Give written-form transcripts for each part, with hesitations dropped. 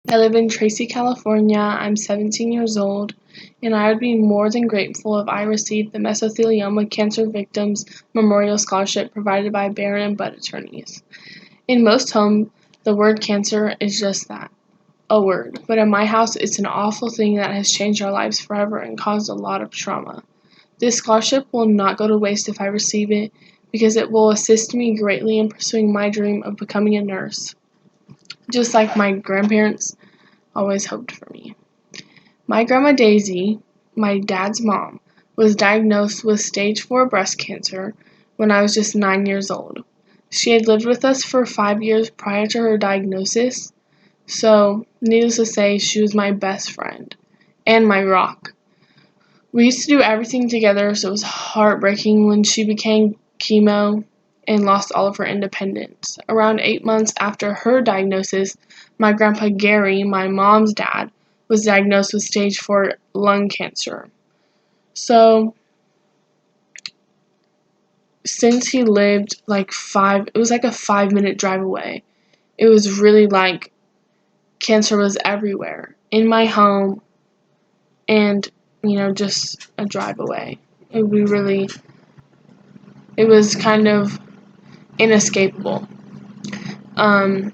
I live in Tracy, California. I'm 17 years old, and I would be more than grateful if I received the Mesothelioma Cancer Victims Memorial Scholarship provided by Barron and Budd Attorneys. In most homes, the word cancer is just that, a word. But in my house, it's an awful thing that has changed our lives forever and caused a lot of trauma. This scholarship will not go to waste if I receive it, because it will assist me greatly in pursuing my dream of becoming a nurse, just like my grandparents always hoped for me. My grandma Daisy, my dad's mom, was diagnosed with stage 4 breast cancer when I was just 9 years old. She had lived with us for 5 years prior to her diagnosis, so needless to say, she was my best friend and my rock. We used to do everything together, so it was heartbreaking when she became chemo and lost all of her independence. Around 8 months after her diagnosis, my grandpa Gary, my mom's dad, was diagnosed with stage 4 lung cancer. So, since he lived it was like a 5-minute drive away. It was really like cancer was everywhere in my home and, just a drive away. It was kind of inescapable. But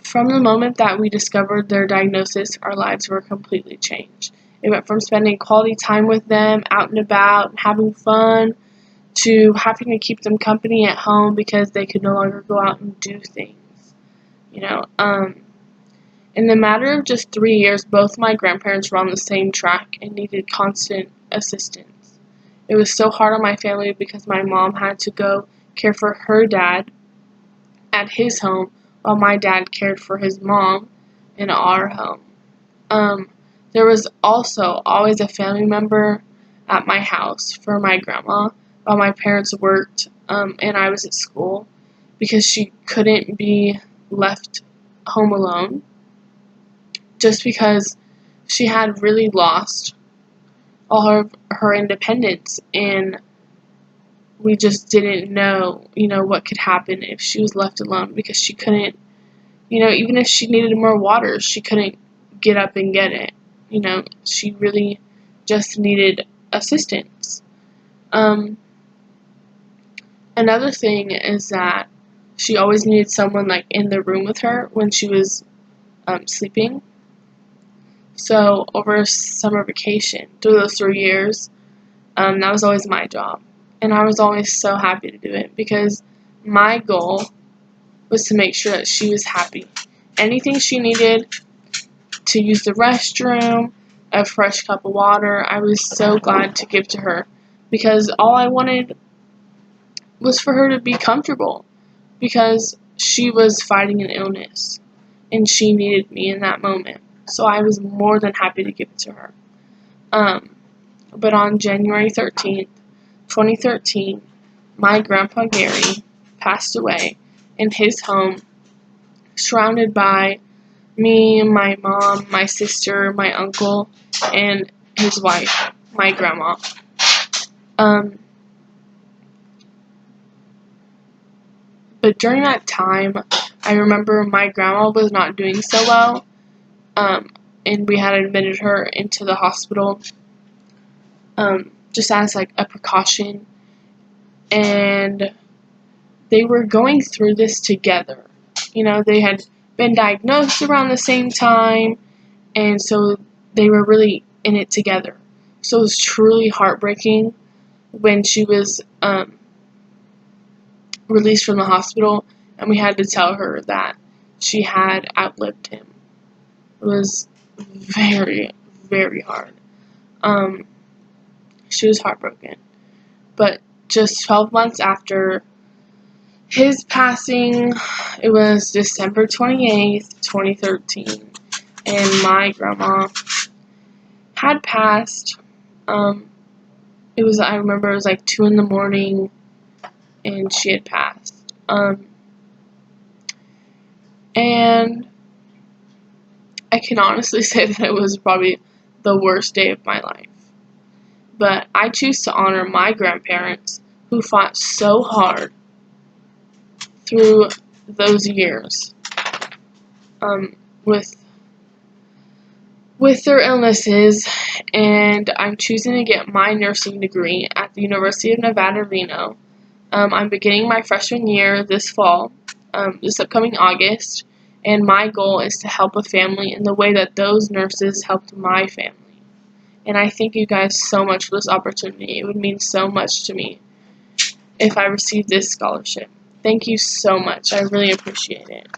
from the moment that we discovered their diagnosis, our lives were completely changed. It went from spending quality time with them, out and about, and having fun, to having to keep them company at home because they could no longer go out and do things. In the matter of just 3 years, both my grandparents were on the same track and needed constant assistance. It was so hard on my family because my mom had to go care for her dad at his home while my dad cared for his mom in our home. There was also always a family member at my house for my grandma while my parents worked and I was at school because she couldn't be left home alone just because she had really lost all of her independence, and we just didn't know, what could happen if she was left alone because she couldn't, even if she needed more water, she couldn't get up and get it. She really just needed assistance. Another thing is that she always needed someone in the room with her when she was sleeping. So over summer vacation, through those 3 years, that was always my job. And I was always so happy to do it because my goal was to make sure that she was happy. Anything she needed to use the restroom, a fresh cup of water, I was so glad to give to her because all I wanted was for her to be comfortable because she was fighting an illness and she needed me in that moment. So I was more than happy to give it to her. But on January 13th, 2013, my grandpa Gary passed away in his home, surrounded by me, my mom, my sister, my uncle, and his wife, my grandma. But during that time, I remember my grandma was not doing so well, and we had admitted her into the hospital, just as a precaution, and they were going through this together. They had been diagnosed around the same time, and so they were really in it together. So it was truly heartbreaking when she was released from the hospital, and we had to tell her that she had outlived him. It was very, very hard. She was heartbroken. But just 12 months after his passing, it was December 28th, 2013, and my grandma had passed. I remember it was 2 in the morning, and she had passed. And I can honestly say that it was probably the worst day of my life. But I choose to honor my grandparents who fought so hard through those years with their illnesses, and I'm choosing to get my nursing degree at the University of Nevada, Reno. I'm beginning my freshman year this fall, this upcoming August, and my goal is to help a family in the way that those nurses helped my family. And I thank you guys so much for this opportunity. It would mean so much to me if I received this scholarship. Thank you so much. I really appreciate it.